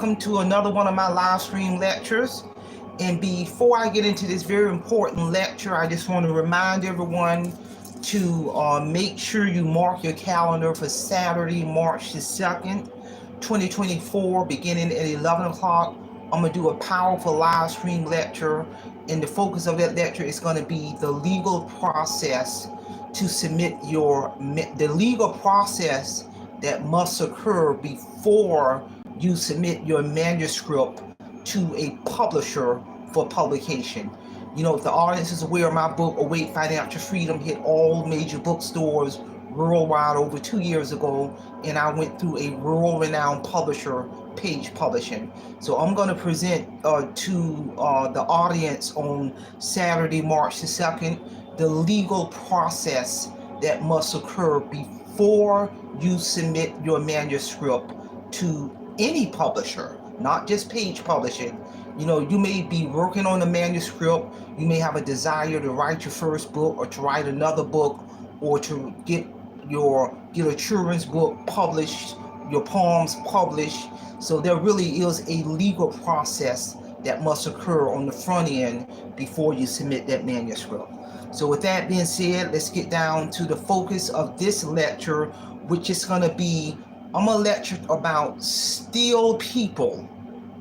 welcome to another one of my live stream lectures. And before I get into this very important lecture, I just want to remind everyone to make sure you mark your calendar for Saturday, March the 2nd, 2024, beginning at 11 o'clock. I'm going to do a powerful live stream lecture, and the focus of that lecture is going to be the legal process to submit the legal process that must occur before you submit your manuscript to a publisher for publication. You know, if the audience is aware, my book, Awake Financial Freedom, hit all major bookstores worldwide over 2 years ago, and I went through a world-renowned publisher, Page Publishing. So I'm going to present to the audience on Saturday, March the 2nd, the legal process that must occur before you submit your manuscript to any publisher, not just Page Publishing. You know, you may be working on a manuscript, you may have a desire to write your first book or to write another book or to get a children's book published, your poems published. So there really is a legal process that must occur on the front end before you submit that manuscript. So with that being said, let's get down to the focus of this lecture, which is going to be, I'm going to lecture about still people.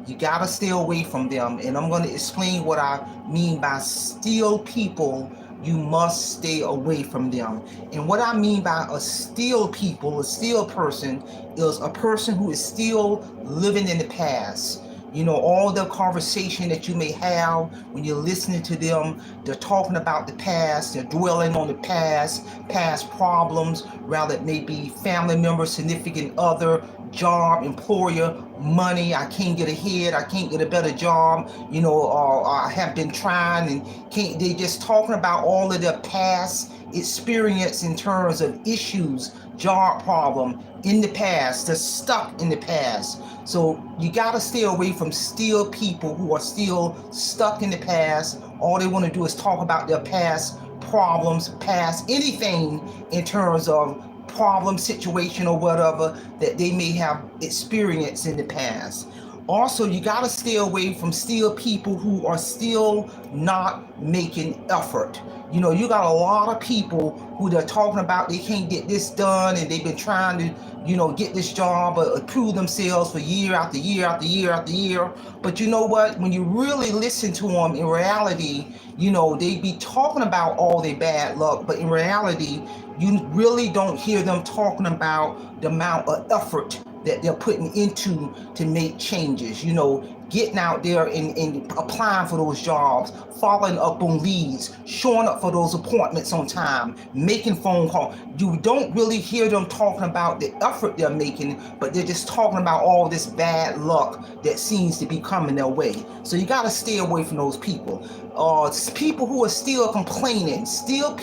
You got to stay away from them, and I'm going to explain what I mean by still people. You must stay away from them. And what I mean by a still person, is a person who is still living in the past. You know, all the conversation that you may have when you're listening to them, they're talking about the past, they're dwelling on the past problems, rather it may be family member, significant other, job, employer, money, I can't get ahead, I can't get a better job, you know, I have been trying and can't. They just talking about all of their past experience in terms of issues, job problem in the past. They're stuck in the past. So you got to stay away from still people who are still stuck in the past. All they want to do is talk about their past problems, past anything in terms of problem, situation, or whatever that they may have experienced in the past. Also, you got to stay away from still people who are still not making effort. You know, you got a lot of people who they're talking about they can't get this done, and they've been trying to, you know, get this job or prove themselves for year after year after year after year. But you know what? When you really listen to them, in reality, you know, they be talking about all their bad luck, but in reality, you really don't hear them talking about the amount of effort that they're putting into to make changes. You know, getting out there and applying for those jobs, following up on leads, showing up for those appointments on time, making phone calls. You don't really hear them talking about the effort they're making, but they're just talking about all this bad luck that seems to be coming their way. So you got to stay away from those people. People who are still complaining, they're still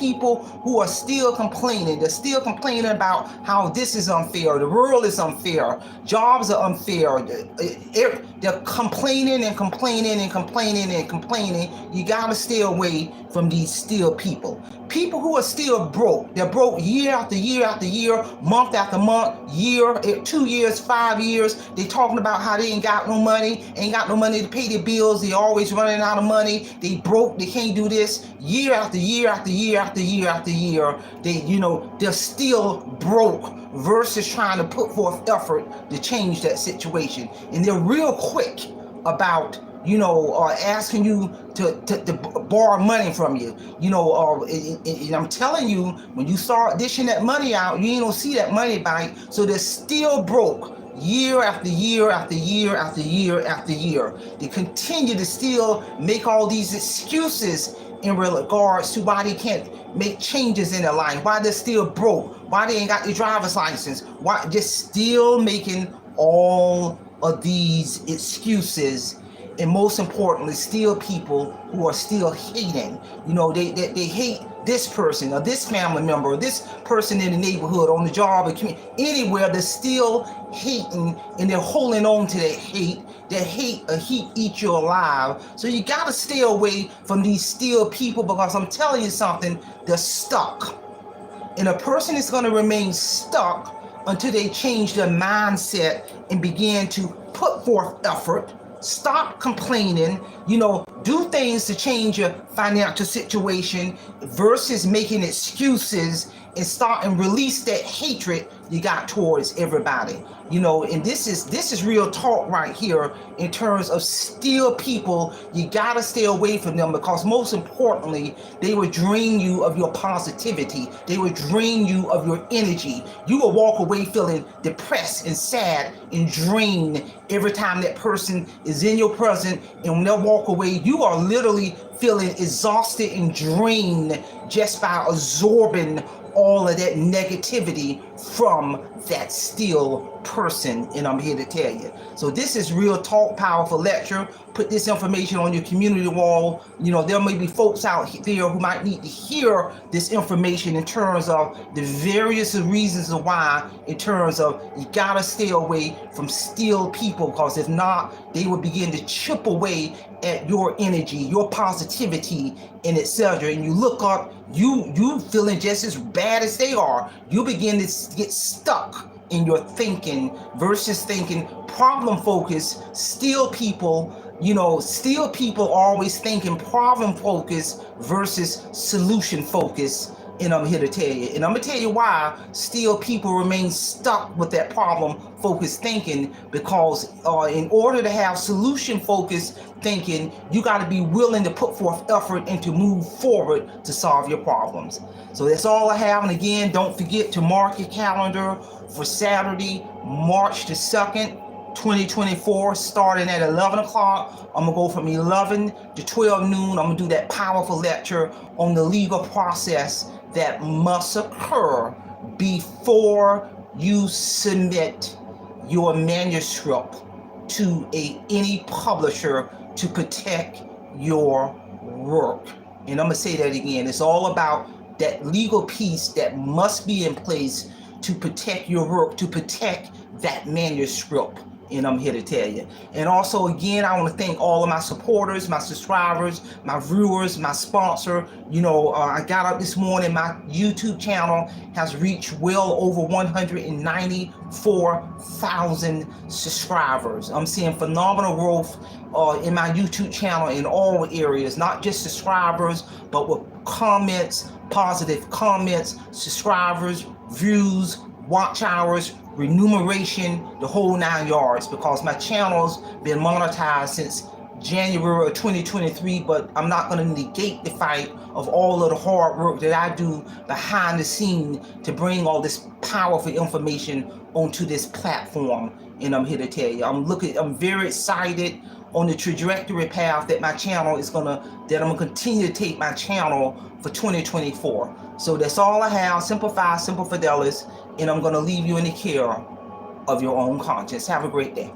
complaining about how this is unfair, the world is unfair, jobs are unfair, they're complaining and complaining and complaining and complaining. You gotta stay away from these still people. People who are still broke. They're broke year after year after year, month after month, 2 years, 5 years. They talking about how they ain't got no money to pay their bills. They always running out of money. They broke. They can't do this. Year after year after year after year after year. They're still broke versus trying to put forth effort to change that situation. And they're real quick about asking you to borrow money from you. And I'm telling you, when you start dishing that money out, you ain't gonna see that money back. So they're still broke year after year after year after year after year. They continue to still make all these excuses in regards to why they can't make changes in their life, why they're still broke, why they ain't got their driver's license, why just still making all of these excuses. And most importantly, still people who are still hating. They hate this person or this family member or this person in the neighborhood, on the job, or anywhere. They're still hating, and they're holding on to that hate. That hate, a heat eat you alive. So you got to stay away from these still people, because I'm telling you something, they're stuck. And a person is going to remain stuck until they change their mindset and begin to put forth effort. Stop complaining, do things to change your financial situation versus making excuses, and start and release that hatred you got towards everybody. And this is real talk right here in terms of still people. You gotta stay away from them, because most importantly, they will drain you of your positivity. They will drain you of your energy. You will walk away feeling depressed and sad and drained every time that person is in your presence. And when they walk away, you are literally feeling exhausted and drained just by absorbing all of that negativity from that still person. And I'm here to tell you. So this is Real Talk Powerful Lecture. Put this information on your community wall. There may be folks out there who might need to hear this information in terms of the various reasons of why, in terms of you gotta stay away from still people, because if not, they will begin to chip away at your energy, your positivity, and etc. And you look up, you feeling just as bad as they are. You begin to get stuck in your thinking versus thinking problem focus. Still people always thinking problem focus versus solution focus. And I'm here to tell you. And I'm going to tell you why still people remain stuck with that problem focused thinking. Because in order to have solution focused thinking, you got to be willing to put forth effort and to move forward to solve your problems. So that's all I have. And again, don't forget to mark your calendar for Saturday, March the 2nd. 2024, starting at 11 o'clock. I'm going to go from 11 to 12 noon. I'm going to do that powerful lecture on the legal process that must occur before you submit your manuscript to any publisher to protect your work. And I'm going to say that again. It's all about that legal piece that must be in place to protect your work, to protect that manuscript. And I'm here to tell you. And also, again, I want to thank all of my supporters, my subscribers, my viewers, my sponsor. I got up this morning, my YouTube channel has reached well over 194,000 subscribers. I'm seeing phenomenal growth in my YouTube channel in all areas, not just subscribers, but with comments, positive comments, subscribers, views, watch hours, remuneration, the whole 9 yards, because my channel's been monetized since January of 2023, but I'm not going to negate the fact of all of the hard work that I do behind the scene to bring all this powerful information onto this platform. And I'm here to tell you, I'm very excited on the trajectory path that my channel is that I'm gonna continue to take my channel for 2024. So that's all I have. Simple Fidelis, and I'm gonna leave you in the care of your own conscience. Have a great day.